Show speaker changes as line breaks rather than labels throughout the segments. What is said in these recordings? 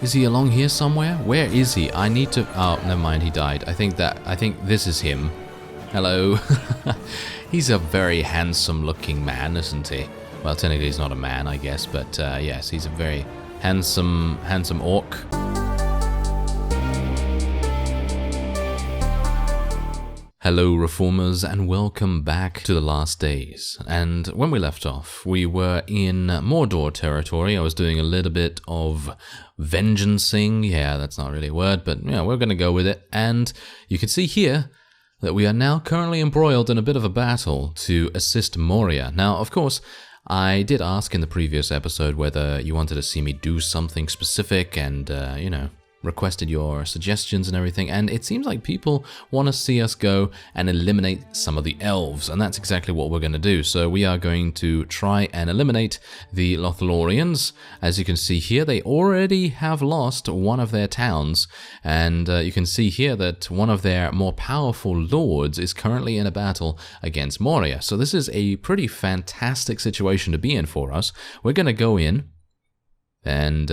Is he along here somewhere? Where is he? I need to... Oh, never mind, he died. I think this is him. Hello. He's a very handsome looking man, isn't he? Well, technically he's not a man, I guess, but yes, he's a very handsome orc. Hello reformers, and welcome back to the last days. And when we left off, we were in Mordor territory. I was doing a little bit of vengeancing. Yeah, that's not really a word, but yeah, we're going to go with it. And you can see here that we are now currently embroiled in a bit of a battle to assist Moria. Now, of course, I did ask in the previous episode whether you wanted to see me do something specific and, you know, requested your suggestions and everything, and it seems like people want to see us go and eliminate some of the elves, and that's exactly what we're going to do. So we are going to try and eliminate the Lothloriens. As you can see here, they already have lost one of their towns, and you can see here that one of their more powerful lords is currently in a battle against Moria. So this is a pretty fantastic situation to be in for us. We're going to go in and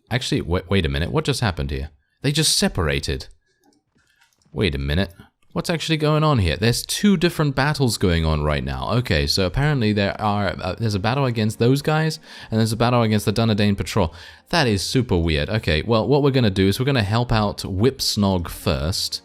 actually, wait a minute. What just happened here? They just separated. Wait a minute. What's actually going on here? There's two different battles going on right now. Okay, so apparently there's a battle against those guys, and there's a battle against the Dunedain Patrol. That is super weird. Okay, well, what we're going to do is we're going to help out Whipsnog first,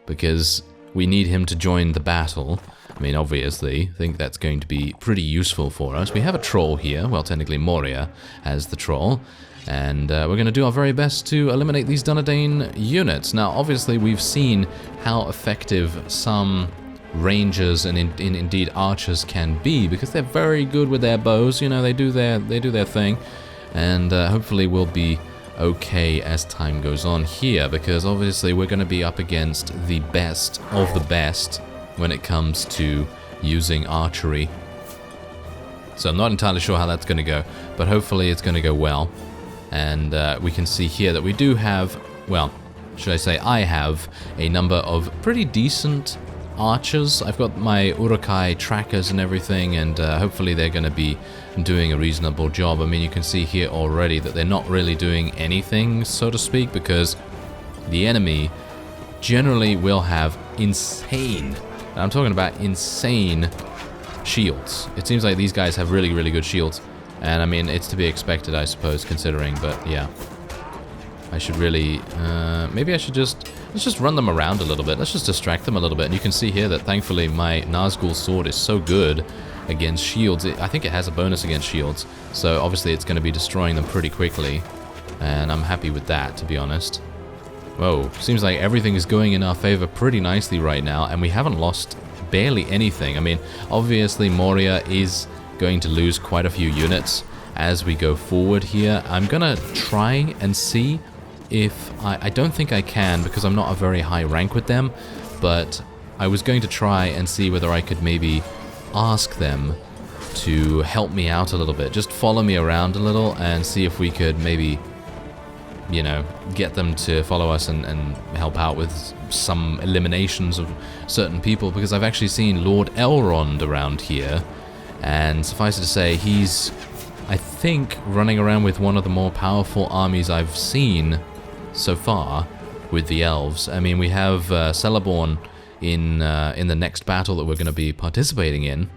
because we need him to join the battle. I mean, obviously, I think that's going to be pretty useful for us. We have a troll here. Well, technically Moria has the troll. And we're going to do our very best to eliminate these Dunedain units. Now, obviously, we've seen how effective some rangers and indeed archers can be, because they're very good with their bows. You know, they do their thing, and hopefully we'll be okay as time goes on here, because obviously we're going to be up against the best of the best when it comes to using archery. So I'm not entirely sure how that's going to go, but hopefully it's going to go well. And we can see here that we do have, well, should I say I have a number of pretty decent archers. I've got my Uruk-hai trackers and everything, and hopefully they're going to be doing a reasonable job. I mean, you can see here already that they're not really doing anything, so to speak, because the enemy generally will have insane, and I'm talking about insane shields. It seems like these guys have really, really good shields. And I mean, it's to be expected, I suppose, considering, but yeah. I should really, maybe I should let's just run them around a little bit. Let's just distract them a little bit. And you can see here that thankfully my Nazgul sword is so good against shields. I think it has a bonus against shields. So obviously it's going to be destroying them pretty quickly. And I'm happy with that, to be honest. Whoa, seems like everything is going in our favor pretty nicely right now. And we haven't lost barely anything. I mean, obviously Moria is going to lose quite a few units as we go forward here. I'm gonna try and see if I don't think I can, because I'm not a very high rank with them, but I was going to try and see whether I could maybe ask them to help me out a little bit, just follow me around a little and see if we could maybe, you know, get them to follow us and help out with some eliminations of certain people, because I've actually seen Lord Elrond around here. And suffice it to say, he's, I think, running around with one of the more powerful armies I've seen so far with the elves. I mean, we have Celeborn in the next battle that we're going to be participating in.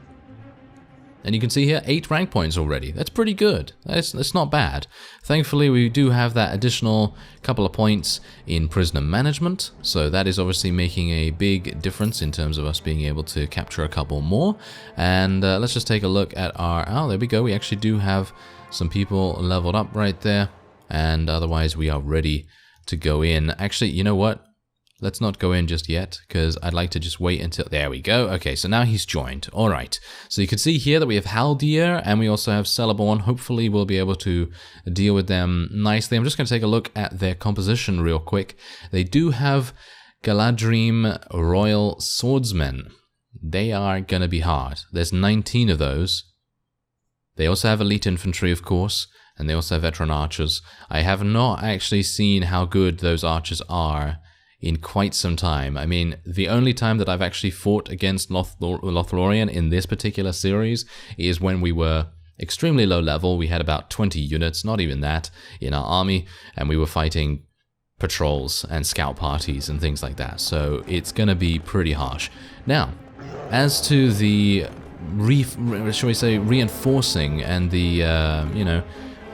And you can see here, 8 rank points already. That's pretty good. That's not bad. Thankfully, we do have that additional couple of points in prisoner management. So that is obviously making a big difference in terms of us being able to capture a couple more. And let's just take a look at our... Oh, there we go. We actually do have some people leveled up right there. And otherwise, we are ready to go in. Actually, you know what? Let's not go in just yet, because I'd like to just wait until... There we go. Okay, so now he's joined. All right. So you can see here that we have Haldir, and we also have Celeborn. Hopefully, we'll be able to deal with them nicely. I'm just going to take a look at their composition real quick. They do have Galadrim Royal Swordsmen. They are going to be hard. There's 19 of those. They also have Elite Infantry, of course, and they also have Veteran Archers. I have not actually seen how good those archers are in quite some time. I mean, the only time that I've actually fought against Lothlorien in this particular series is when we were extremely low level. We had about 20 units, not even that, in our army, and we were fighting patrols and scout parties and things like that. So it's going to be pretty harsh. Now, as to the shall we say reinforcing and the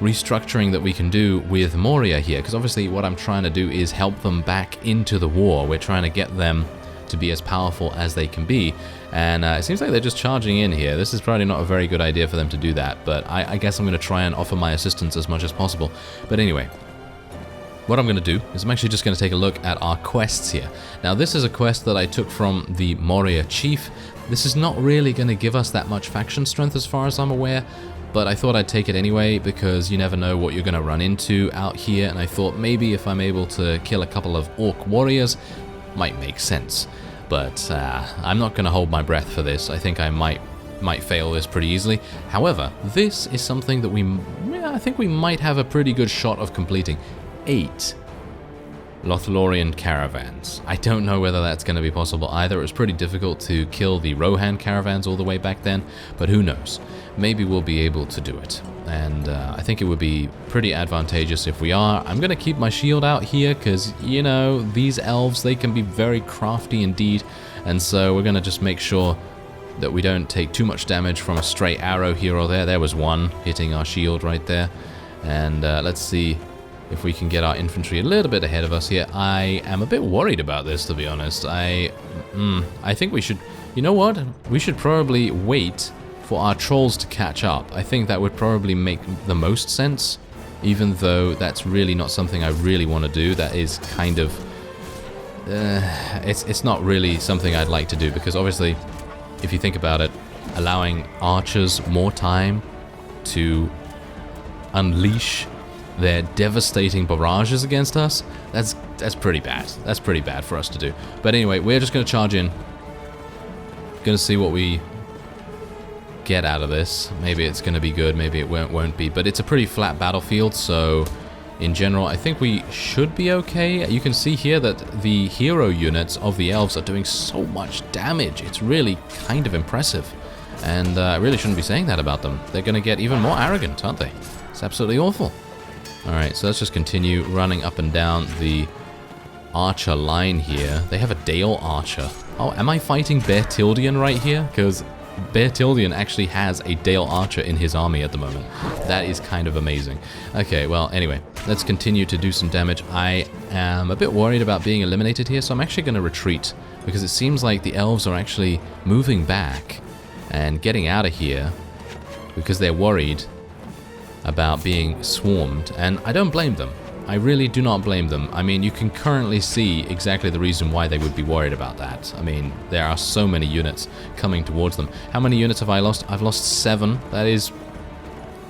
restructuring that we can do with Moria here, because obviously what I'm trying to do is help them back into the war. We're trying to get them to be as powerful as they can be, and it seems like they're just charging in here. This is probably not a very good idea for them to do that, but I guess I'm going to try and offer my assistance as much as possible. But anyway, what I'm going to do is I'm actually just going to take a look at our quests here. Now, this is a quest that I took from the Moria Chief. This is not really going to give us that much faction strength as far as I'm aware, but I thought I'd take it anyway because you never know what you're going to run into out here, and I thought maybe if I'm able to kill a couple of orc warriors, might make sense. But I'm not going to hold my breath for this. I think I might fail this pretty easily. However, this is something that I think we might have a pretty good shot of completing. 8 Lothlorien caravans. I don't know whether that's going to be possible either. It was pretty difficult to kill the Rohan caravans all the way back then, but who knows. Maybe we'll be able to do it. And I think it would be pretty advantageous if we are. I'm going to keep my shield out here because, you know, these elves, they can be very crafty indeed. And so we're going to just make sure that we don't take too much damage from a stray arrow here or there. There was one hitting our shield right there. And let's see if we can get our infantry a little bit ahead of us here. I am a bit worried about this, to be honest. I think we should... You know what? We should probably wait for our trolls to catch up. I think that would probably make the most sense, even though that's really not something I really want to do. That is kind of... it's not really something I'd like to do, because obviously, if you think about it, allowing archers more time to unleash their devastating barrages against us, that's pretty bad. That's pretty bad for us to do. But anyway, we're just going to charge in. Going to see what we get out of this. Maybe it's going to be good, maybe it won't be. But it's a pretty flat battlefield, so in general, I think we should be okay. You can see here that the hero units of the elves are doing so much damage. It's really kind of impressive. And I really shouldn't be saying that about them. They're going to get even more arrogant, aren't they? It's absolutely awful. Alright, so let's just continue running up and down the archer line here. They have a Dale archer. Oh, am I fighting Bertildian right here? Because Bertildian actually has a Dale archer in his army at the moment. That is kind of amazing. Okay, well, anyway, let's continue to do some damage. I am a bit worried about being eliminated here, so I'm actually going to retreat, because it seems like the elves are actually moving back and getting out of here because they're worried about being swarmed, and I don't blame them. I really do not blame them. I mean, you can currently see exactly the reason why they would be worried about that. I mean, there are so many units coming towards them. How many units have I lost? I've lost 7. That is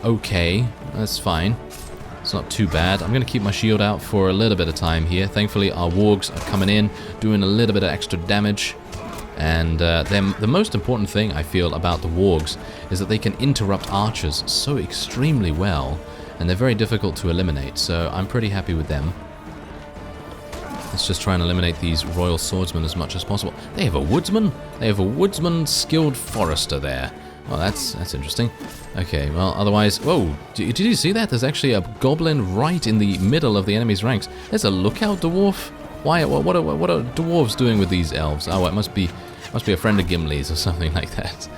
okay. That's fine. It's not too bad. I'm going to keep my shield out for a little bit of time here. Thankfully, our wargs are coming in, doing a little bit of extra damage. And the most important thing I feel about the wargs is that they can interrupt archers so extremely well, and they're very difficult to eliminate, so I'm pretty happy with them. Let's just try and eliminate these royal swordsmen as much as possible. They have a woodsman? They have a woodsman skilled forester there. Well, that's interesting. Okay, well, otherwise... Whoa, did you see that? There's actually a goblin right in the middle of the enemy's ranks. There's a lookout dwarf. Why? What are dwarves doing with these elves? Oh, it must be a friend of Gimli's or something like that.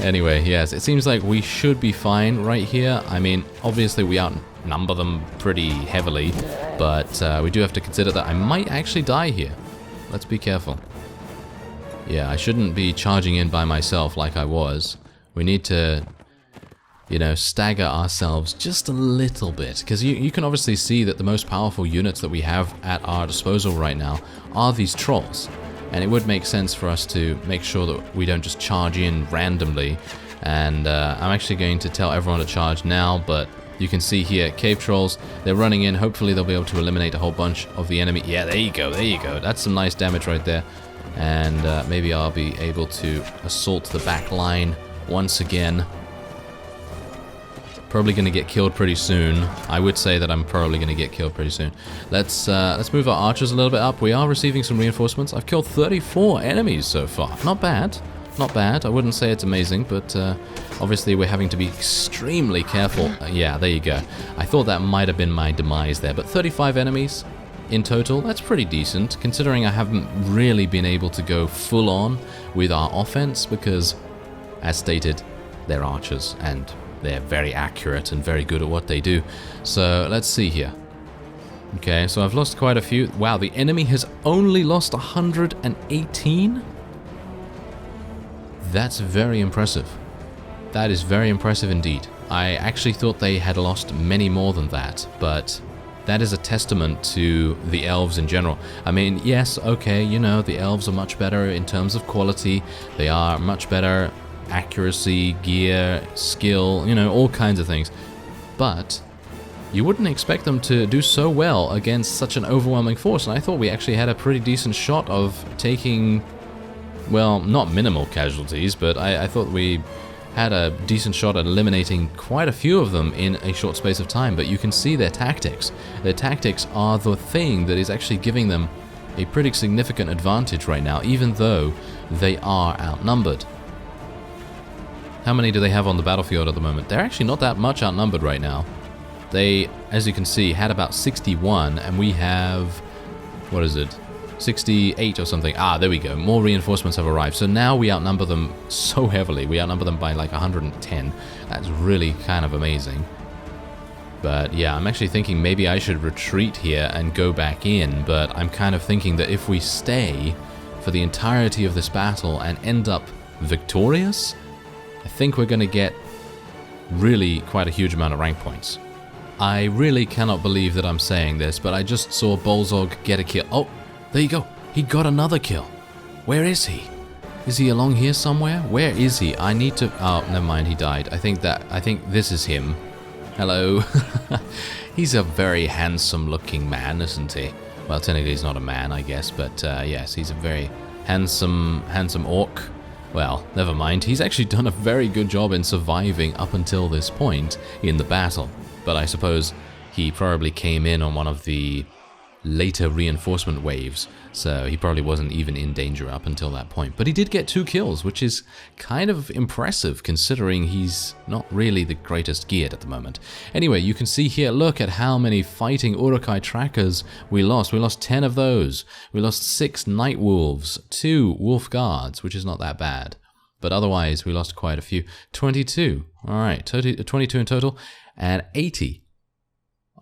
Anyway, yes, it seems like we should be fine right here. I mean, obviously we outnumber them pretty heavily, but we do have to consider that I might actually die here. Let's be careful. Yeah, I shouldn't be charging in by myself like I was. We need to, you know, stagger ourselves just a little bit, because you can obviously see that the most powerful units that we have at our disposal right now are these trolls. And it would make sense for us to make sure that we don't just charge in randomly. And I'm actually going to tell everyone to charge now, but you can see here, cave trolls, they're running in. Hopefully they'll be able to eliminate a whole bunch of the enemy. Yeah, there you go, there you go. That's some nice damage right there. And maybe I'll be able to assault the back line once again. Probably going to get killed pretty soon. I would say that I'm probably going to get killed pretty soon. Let's move our archers a little bit up. We are receiving some reinforcements. I've killed 34 enemies so far. Not bad. not bad. I wouldn't say it's amazing, but obviously we're having to be extremely careful. Yeah, there you go. I thought that might have been my demise there, but 35 enemies in total, that's pretty decent, considering I haven't really been able to go full on with our offense, because, as stated, they're archers, and they're very accurate and very good at what they do. So, let's see here. Okay, so I've lost quite a few. Wow, the enemy has only lost 118? That's very impressive. That is very impressive indeed. I actually thought they had lost many more than that, but that is a testament to the elves in general. I mean, yes, okay, you know, the elves are much better in terms of quality. They are much better accuracy, gear, skill, you know, all kinds of things. But you wouldn't expect them to do so well against such an overwhelming force, and I thought we actually had a pretty decent shot of taking, well, not minimal casualties, but I thought we had a decent shot at eliminating quite a few of them in a short space of time. But you can see their tactics. Their tactics are the thing that is actually giving them a pretty significant advantage right now, even though they are outnumbered. How many do they have on the battlefield at the moment? They're actually not that much outnumbered right now. They, as you can see, had about 61, and we have, what is it, 68 or something. Ah, there we go. More reinforcements have arrived. So now we outnumber them so heavily. We outnumber them by like 110. That's really kind of amazing. But yeah, I'm actually thinking maybe I should retreat here and go back in, but I'm kind of thinking that if we stay for the entirety of this battle and end up victorious, I think we're going to get really quite a huge amount of rank points. I really cannot believe that I'm saying this, but I just saw Bolzog get a kill. Oh, there you go. He got another kill. Where is he? Is he along here somewhere? Where is he? I need to... Oh, never mind. He died. I think this is him. Hello. He's a very handsome-looking man, isn't he? Well, technically he's not a man, I guess, but yes, he's a very handsome orc. Well, never mind. He's actually done a very good job in surviving up until this point in the battle. But I suppose he probably came in on one of the later reinforcement waves, so he probably wasn't even in danger up until that point. But he did get 2 kills, which is kind of impressive considering he's not really the greatest geared at the moment. Anyway, you can see here, look at how many fighting Uruk-hai trackers we lost. We lost 10 of those. We lost 6 night wolves, 2 wolf guards, which is not that bad. But otherwise, we lost quite a few. 22. Alright, 22 in total, and 80.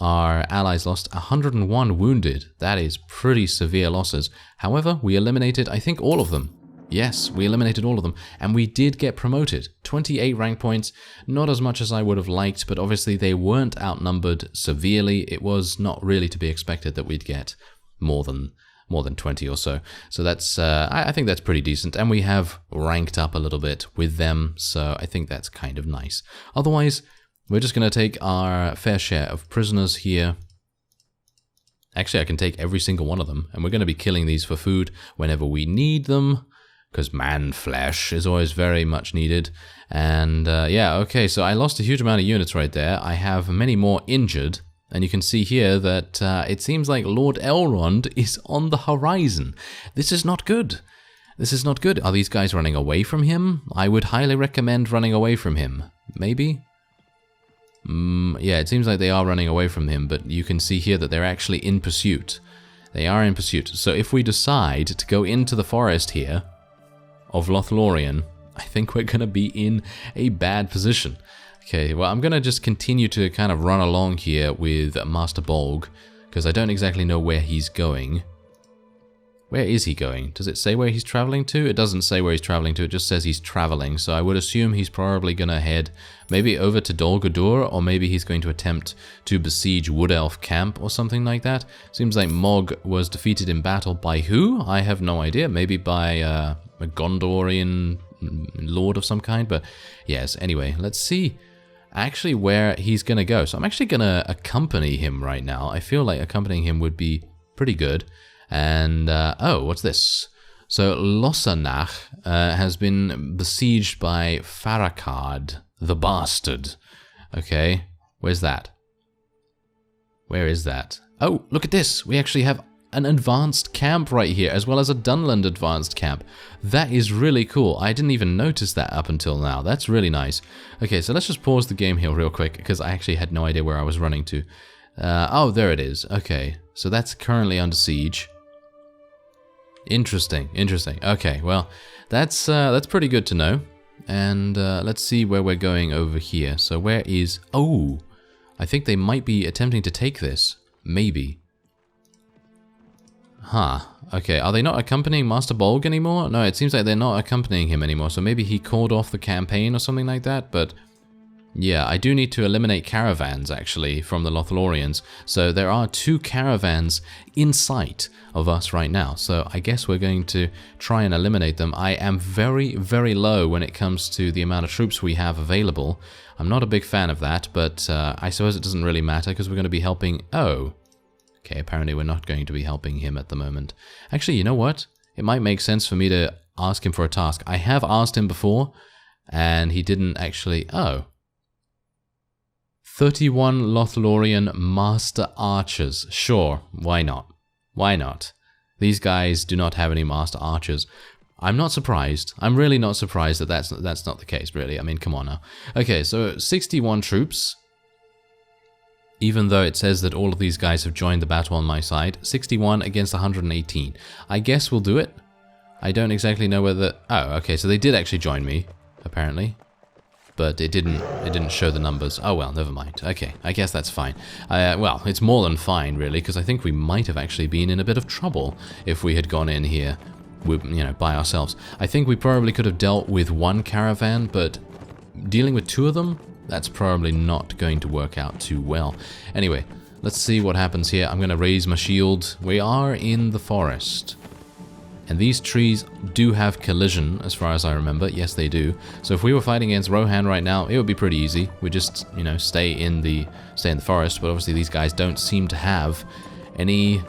Our allies lost 101 wounded. That is pretty severe losses. However, we eliminated, I think, all of them. Yes, we eliminated all of them. And we did get promoted. 28 rank points. Not as much as I would have liked, but obviously they weren't outnumbered severely. It was not really to be expected that we'd get more than 20 or so. So that's, I think that's pretty decent. And we have ranked up a little bit with them. So I think that's kind of nice. Otherwise, we're just going to take our fair share of prisoners here. Actually, I can take every single one of them, and we're going to be killing these for food whenever we need them, because man flesh is always very much needed. And yeah, okay, so I lost a huge amount of units right there. I have many more injured, and you can see here that it seems like Lord Elrond is on the horizon. This is not good. This is not good. Are these guys running away from him? I would highly recommend running away from him. Maybe? Yeah, it seems like they are running away from him, but you can see here that they're actually in pursuit. They are in pursuit. So if we decide to go into the forest here of Lothlorien, I think we're going to be in a bad position. Okay, well, I'm going to just continue to kind of run along here with Master Bolg, because I don't exactly know where he's going. Where is he going? Does it say where he's traveling to? It doesn't say where he's traveling to, it just says he's traveling, so I would assume he's probably going to head maybe over to Dol Guldur, or maybe he's going to attempt to besiege Wood Elf Camp or something like that. Seems like Mog was defeated in battle by who? I have no idea. Maybe by a Gondorian lord of some kind, but yes, anyway, let's see actually where he's going to go. So I'm actually going to accompany him right now. I feel like accompanying him would be pretty good. And, oh, what's this? So, Losanach has been besieged by Farakard, the bastard. Okay, where's that? Where is that? Oh, look at this! We actually have an advanced camp right here, as well as a Dunland advanced camp. That is really cool. I didn't even notice that up until now. That's really nice. Okay, so let's just pause the game here real quick, because I actually had no idea where I was running to. Oh, there it is. Okay, so that's currently under siege. Interesting, interesting. Okay, well, that's pretty good to know. And let's see where we're going over here. So where is... Oh, I think they might be attempting to take this. Maybe. Huh. Okay, are they not accompanying Master Bolg anymore? No, it seems like they're not accompanying him anymore. So maybe he called off the campaign or something like that. But yeah, I do need to eliminate caravans, actually, from the Lothloriens. So there are 2 caravans in sight of us right now. So I guess we're going to try and eliminate them. I am very, very low when it comes to the amount of troops we have available. I'm not a big fan of that, but I suppose it doesn't really matter because we're going to be helping... Oh, okay, apparently we're not going to be helping him at the moment. Actually, you know what? It might make sense for me to ask him for a task. I have asked him before, and he didn't actually... Oh. 31 Lothlorien Master Archers. Sure, why not? Why not? These guys do not have any Master Archers. I'm not surprised. I'm really not surprised that that's not the case, really. I mean, come on now. Okay, so 61 troops. Even though it says that all of these guys have joined the battle on my side. 61 against 118. I guess we'll do it. I don't exactly know whether... Oh, okay, so they did actually join me, apparently. But it didn't show the numbers. Oh well, never mind. Okay, I guess that's fine. Well, it's more than fine, really, because I think we might have actually been in a bit of trouble if we had gone in here, by ourselves. I think we probably could have dealt with 1 caravan, but dealing with 2 of them, that's probably not going to work out too well. Anyway, let's see what happens here. I'm going to raise my shield. We are in the forest. And these trees do have collision, as far as I remember. Yes, they do. So if we were fighting against Rohan right now, it would be pretty easy. We just, stay in the forest. But obviously these guys don't seem to have any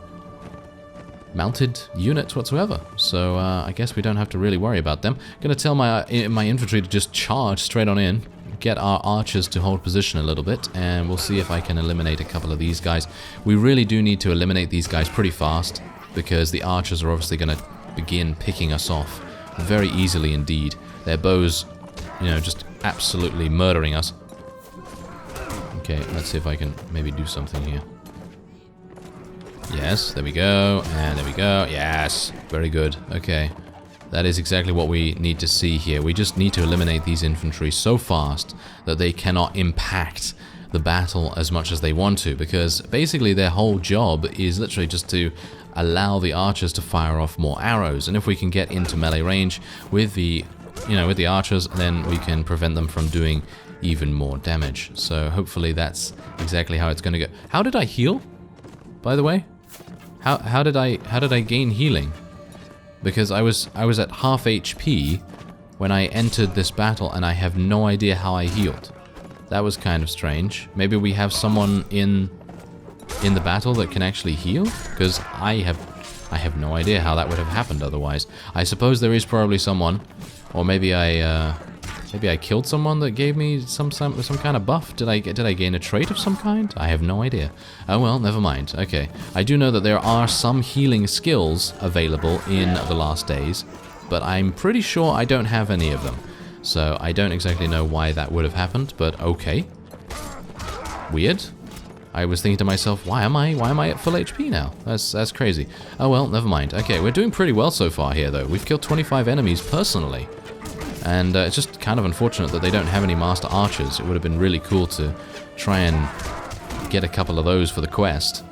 mounted units whatsoever. So I guess we don't have to really worry about them. Gonna tell my infantry to just charge straight on in. Get our archers to hold position a little bit, and we'll see if I can eliminate a couple of these guys. We really do need to eliminate these guys pretty fast, because the archers are obviously going to begin picking us off very easily indeed. Their bows, just absolutely murdering us. Okay, let's see if I can maybe do something here. Yes, there we go, and there we go. Yes, very good. Okay, that is exactly what we need to see here. We just need to eliminate these infantry so fast that they cannot impact the battle as much as they want to, because basically their whole job is literally just to allow the archers to fire off more arrows. And if we can get into melee range with the archers, then we can prevent them from doing even more damage. So hopefully that's exactly how it's going to go. How did I heal, by the way? How did I gain healing? Because I was at half HP when I entered this battle, and I have no idea how I healed. That was kind of strange. Maybe we have someone in the battle that can actually heal? Because I have no idea how that would have happened otherwise. I suppose there is probably someone, or maybe I killed someone that gave me some kind of buff. Did I gain a trait of some kind? I have no idea. Oh well, never mind. Okay, I do know that there are some healing skills available in the last days, but I'm pretty sure I don't have any of them. So I don't exactly know why that would have happened, but okay. Weird. I was thinking to myself, why am I at full HP now? That's crazy. Oh well, never mind. Okay, we're doing pretty well so far here though. We've killed 25 enemies personally. And it's just kind of unfortunate that they don't have any Master Archers. It would have been really cool to try and get a couple of those for the quest.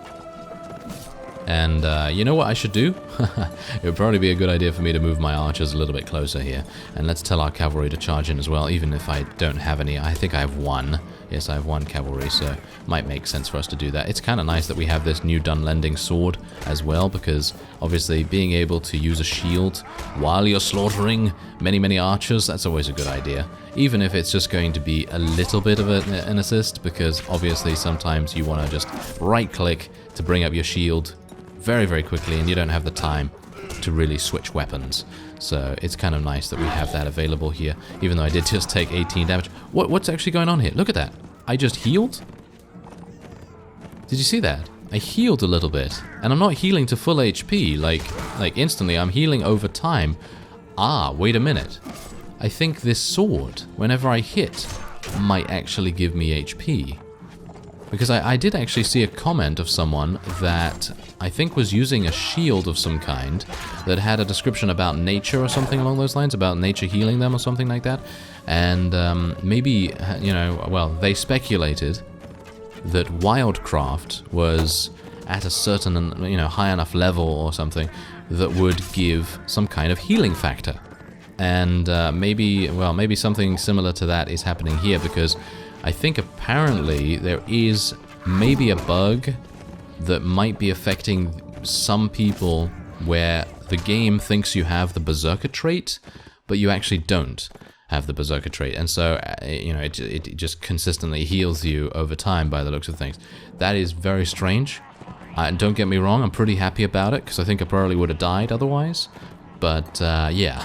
And you know what I should do? It would probably be a good idea for me to move my archers a little bit closer here. And let's tell our cavalry to charge in as well, even if I don't have any. I think I have 1. Yes, I have 1 cavalry, so it might make sense for us to do that. It's kind of nice that we have this new Dunlending sword as well, because obviously being able to use a shield while you're slaughtering many archers, that's always a good idea. Even if it's just going to be a little bit of an assist, because obviously sometimes you want to just right-click to bring up your shield very quickly, and you don't have the time to really switch weapons. So it's kind of nice that we have that available here, even though I did just take 18 damage. What's actually going on here? Look at that. I just healed? Did you see that? I healed a little bit, and I'm not healing to full HP, like instantly, I'm healing over time. Ah, wait a minute. I think this sword, whenever I hit, might actually give me HP. Because I did actually see a comment of someone that I think was using a shield of some kind that had a description about nature or something along those lines, about nature healing them or something like that. And maybe, you know, well, they speculated that wildcraft was at a certain, you know, high enough level or something that would give some kind of healing factor. And maybe, well, maybe something similar to that is happening here, because I think apparently there is maybe a bug that might be affecting some people where the game thinks you have the Berserker trait, but you actually don't have the Berserker trait, and so, you know, it just consistently heals you over time by the looks of things. That is very strange. Don't get me wrong, I'm pretty happy about it, because I think I probably would have died otherwise. But, yeah,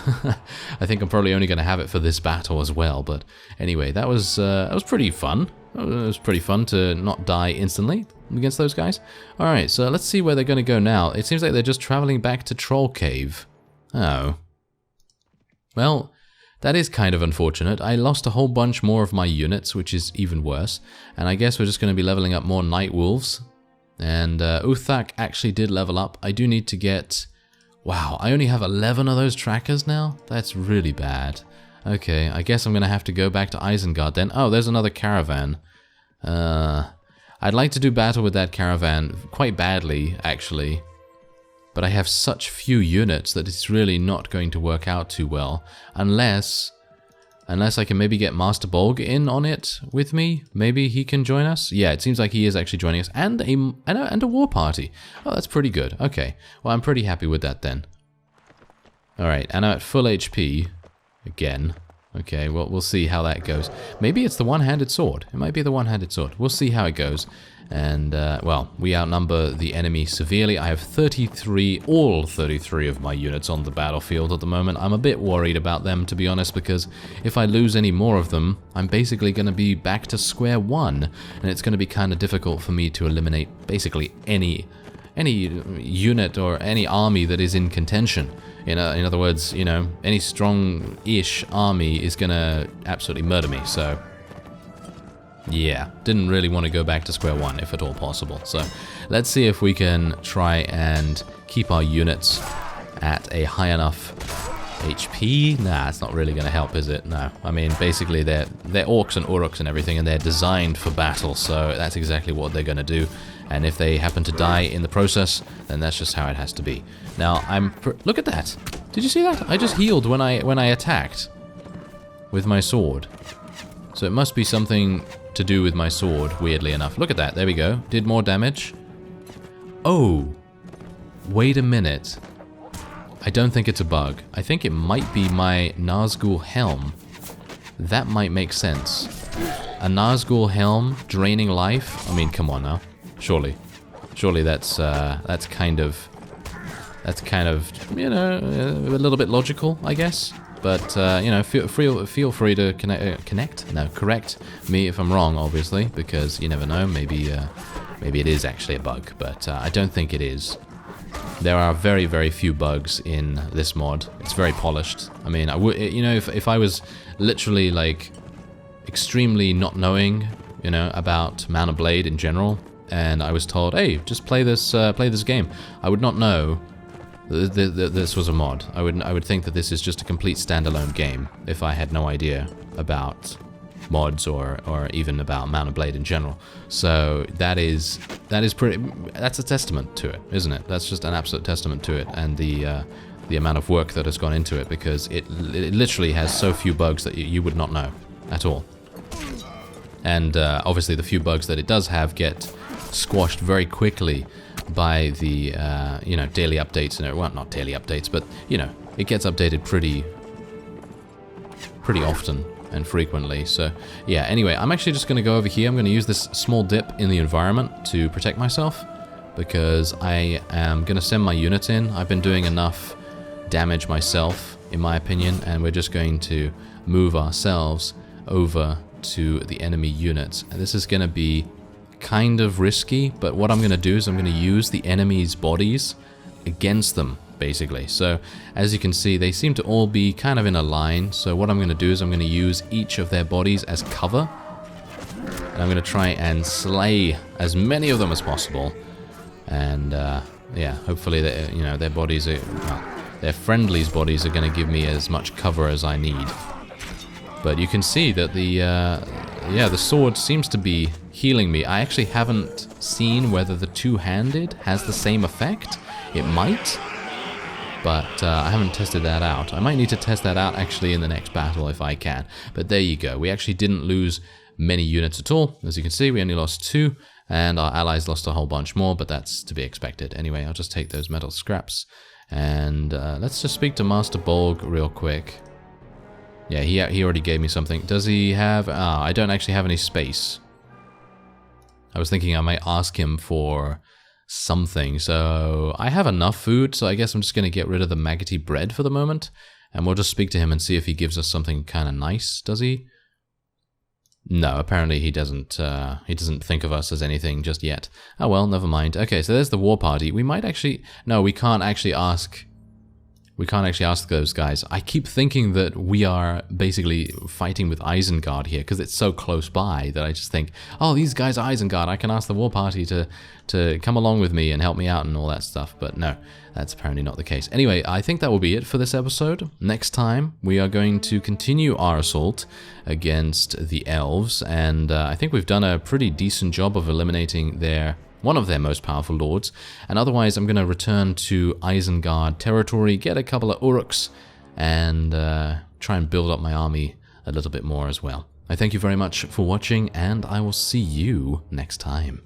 I think I'm probably only going to have it for this battle as well. But anyway, that was pretty fun. It was pretty fun to not die instantly against those guys. Alright, so let's see where they're going to go now. It seems like they're just traveling back to Troll Cave. Oh. Well, that is kind of unfortunate. I lost a whole bunch more of my units, which is even worse. And I guess we're just going to be leveling up more Night Wolves. And Uthak actually did level up. I do need to get... Wow, I only have 11 of those trackers now? That's really bad. Okay, I guess I'm going to have to go back to Isengard then. Oh, there's another caravan. I'd like to do battle with that caravan quite badly, actually. But I have such few units that it's really not going to work out too well. Unless I can maybe get Master Bolg in on it with me. Maybe he can join us. Yeah, it seems like he is actually joining us. And a war party. Oh, that's pretty good. Okay. Well, I'm pretty happy with that then. Alright, and I'm at full HP. Again. Okay, well, we'll see how that goes. Maybe it's the one-handed sword. It might be the one-handed sword. We'll see how it goes. And, well, we outnumber the enemy severely. I have 33, all 33 of my units on the battlefield at the moment. I'm a bit worried about them, to be honest, because if I lose any more of them, I'm basically going to be back to square one. And it's going to be kind of difficult for me to eliminate basically any unit or any army that is in contention. In other words, you know, any strong-ish army is going to absolutely murder me, so... Yeah, didn't really want to go back to square one, if at all possible. So, let's see if we can try and keep our units at a high enough HP. Nah, it's not really going to help, is it? No. I mean, basically, they're orcs and uruks and everything, and they're designed for battle, so that's exactly what they're going to do. And if they happen to die in the process, then that's just how it has to be. Now, look at that! Did you see that? I just healed when I attacked with my sword. So it must be something to do with my sword, weirdly enough. Look at that, there we go. Did more damage. Oh! Wait a minute. I don't think it's a bug. I think it might be my Nazgul helm. That might make sense. A Nazgul helm draining life? I mean, come on now. Surely that's kind of, you know, a little bit logical, I guess. But, you know, feel free to correct me if I'm wrong, obviously, because you never know, maybe it is actually a bug, but I don't think it is. There are very, very few bugs in this mod. It's very polished. I mean, you know, if I was literally, like, extremely not knowing, you know, about Mana Blade in general, and I was told, hey, just play this game, I would not know this was a mod. I would think that this is just a complete standalone game if I had no idea about mods or even about Mana Blade in general. So that's a testament to it, isn't it? That's just an absolute testament to it, and the amount of work that has gone into it, because it literally has so few bugs that you would not know at all. And obviously the few bugs that it does have get squashed very quickly by the you know, daily updates, and well, not daily updates, but you know, it gets updated pretty often and frequently. So yeah, anyway, I'm actually just going to go over here. I'm going to use this small dip in the environment to protect myself, because I am going to send my units in. I've been doing enough damage myself, in my opinion, and we're just going to move ourselves over to the enemy units. And this is going to be kind of risky, but what I'm going to do is I'm going to use the enemy's bodies against them, basically. So, as you can see, they seem to all be kind of in a line. So what I'm going to do is I'm going to use each of their bodies as cover. And I'm going to try and slay as many of them as possible. And, yeah, hopefully, their bodies are... Well, their friendlies' bodies are going to give me as much cover as I need. But you can see that the sword seems to be healing me. I actually haven't seen whether the two-handed has the same effect. It might, but I haven't tested that out. I might need to test that out actually in the next battle if I can. But there you go. We actually didn't lose many units at all. As you can see, we only lost 2, and our allies lost a whole bunch more, but that's to be expected. Anyway, I'll just take those metal scraps, and let's just speak to Master Bolg real quick. Yeah, he already gave me something. Does he have... I don't actually have any space. I was thinking I might ask him for something. So I have enough food, so I guess I'm just going to get rid of the maggoty bread for the moment. And we'll just speak to him and see if he gives us something kind of nice. Does he? No, apparently he doesn't think of us as anything just yet. Oh well, never mind. Okay, so there's the war party. We might actually... No, we can't actually ask... We can't actually ask those guys. I keep thinking that we are basically fighting with Isengard here because it's so close by that I just think, oh, these guys are Isengard. I can ask the war party to come along with me and help me out and all that stuff. But no, that's apparently not the case. Anyway, I think that will be it for this episode. Next time, we are going to continue our assault against the elves. And I think we've done a pretty decent job of eliminating one of their most powerful lords, and otherwise I'm going to return to Isengard territory, get a couple of Uruks, and try and build up my army a little bit more as well. I thank you very much for watching, and I will see you next time.